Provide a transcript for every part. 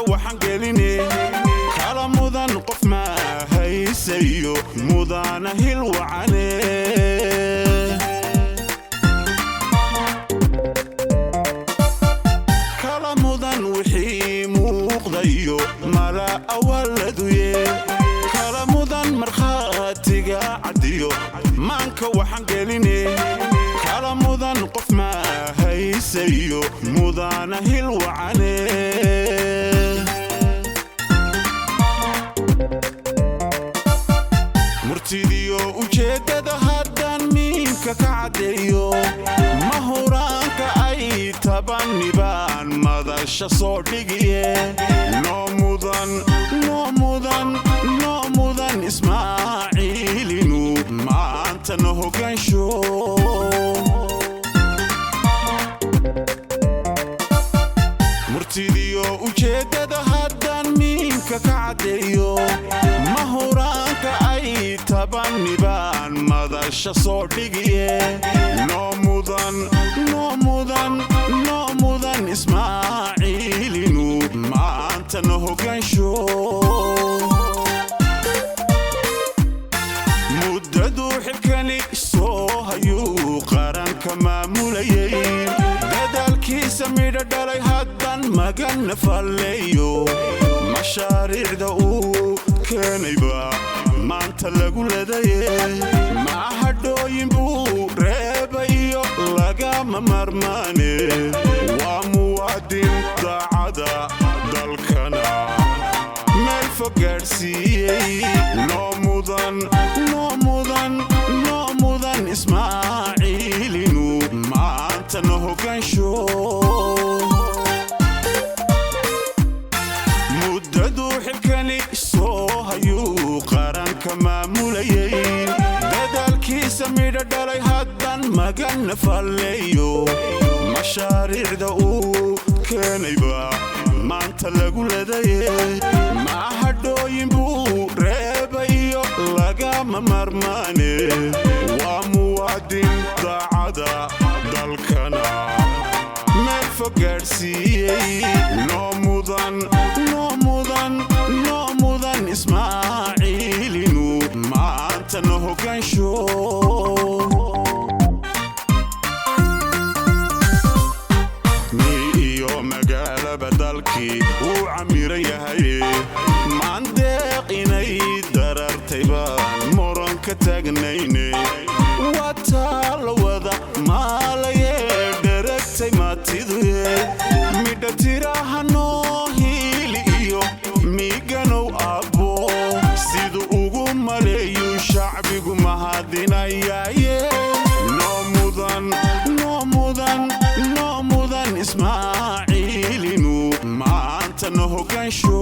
waxaan gelinay kala mudan qof ma haysayo mudana hil wacane kala mudan wixii muuqdayo mala awaladuye kala mudan markhaatiga cadiyo maanka waxaan gelinay kala mudan qof ma haysayo mudana hil wacane murtidiyo ujeedada haddaan miinka ka cadeeyo mahuraanka ay tabanibaan madasha soo dhigiye noo mudan ismaaciilinu maanta na hogaansho murtidiyo ujeedada haddaan miinka ka cadeeyo mahuraanka ay tabanibaan madasha soo dhigiye noo mudan ismaaciilinu maanta na hogaansho muddadu xilkani soo hayuu qaranka maamulayay dadaalkiisa midho dhalay haddaan magana falleeyo mashaariicda uu keenayba maanta lagu leedaye mahadhooyin buu reebayo lagama marmaane waa muwaadin daacada dalkana meel fog gaadhsiiyey noo mudan ismaaciilinu maanta na hogaansho muddadu xilkani soo hayuu qaranka maamulayay dadaalkiisa midho dhalay haddaan magana falleeyo mashaariicda uu keenayba maanta lagu leedaye mahadhooyin buu reebayo lagama marmaane waa muwaadin daacada dalkana meel fog gaadhsiiyey noo mudan ismaaciilinu maanta na hogaansho iyo magaalaba dalkii uu camiran yahay maandeeq inay darartay baan muran ka taagnayne wataa la wada maalaye dheragtay maatiduye midha tiraha noo hiili iyo miiganow abbo siduu ugu maleeyu shacbigu mahadinayaye noo mudan ismaaciilinu maanta na hogaansho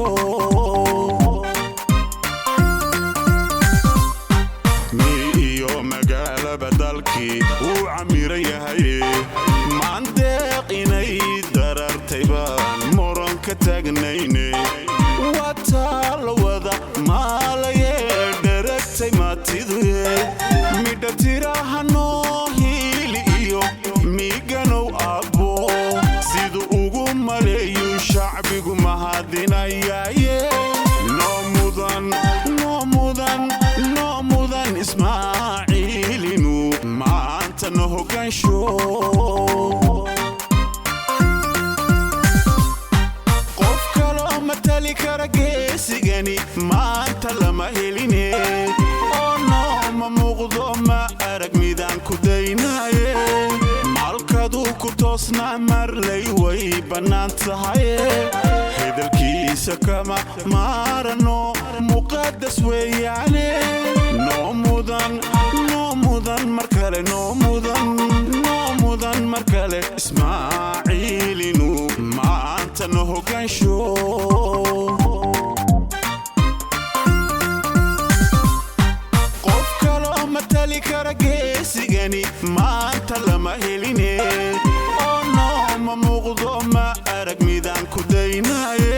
iyo magaalaba dalkii uu camiran yahay maandeeq inay darartay baan muran ka taagnayne wataa la wada maalaye dheragtay maatiduye midha tiraha noo hiili iyo miiganow abbo siduu ugu maleeyu shacbigu mahadinayaye noo mudan ismaaciilinu maanta na hogaansho qof kaloo matali kara geesigani maanta lama heline oo nooma muuqdo ma arag midaan ku daynaye maalkaduu ku toosnaa marlay way bannaan tahaye hadalkiisa kama maarano muqadas weeyaane noo mudan mar kale noo mudan mar kale ismaaciilinu maanta na hogaansho qof kaloo matali kara geesigani maanta lama heline oo nooma muuqdo ma arag midaan ku daynaye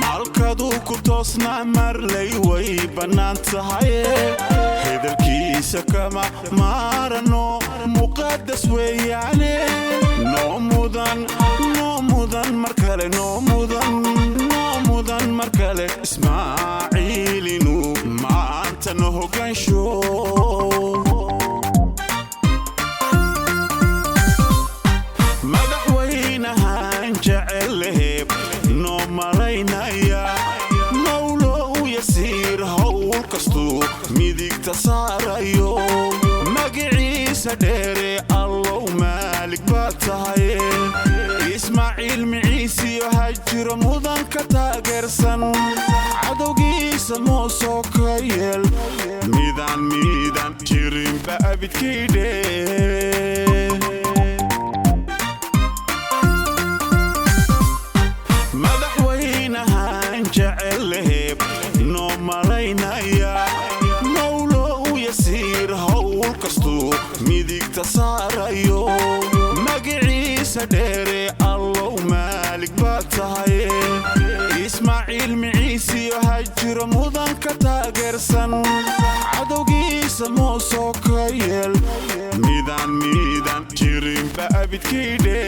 maalkaduu ku toosnaa marlay way bannaan tahaye hadalkiisa kama maarano muqadas weeyaane noo mudan mar kale noo mudan mudan mar kale Ismaaciil inuu maanta noo hogaansho madaxweynahan jecel noo malaynaya mawlow yasiir hawl kastuu midigta saarayo magaciisa dheere allow maalik baad tahay Ismaaciil miciisiyo hajiro mudan ka taageersan cadowgiisa moosoo ka yeel midaan jirinba abidkaydhe madaxweynahan jecel noo malaynaya mawlow yasiir hawl kastuu midigta saarayo magaciisa dheere allow maalik baad tahay Ismaaciil miciisiyo hajiro mudan ka taageersan cadowgiisa moosoo ka yeel midaan jirinba abidkaydhe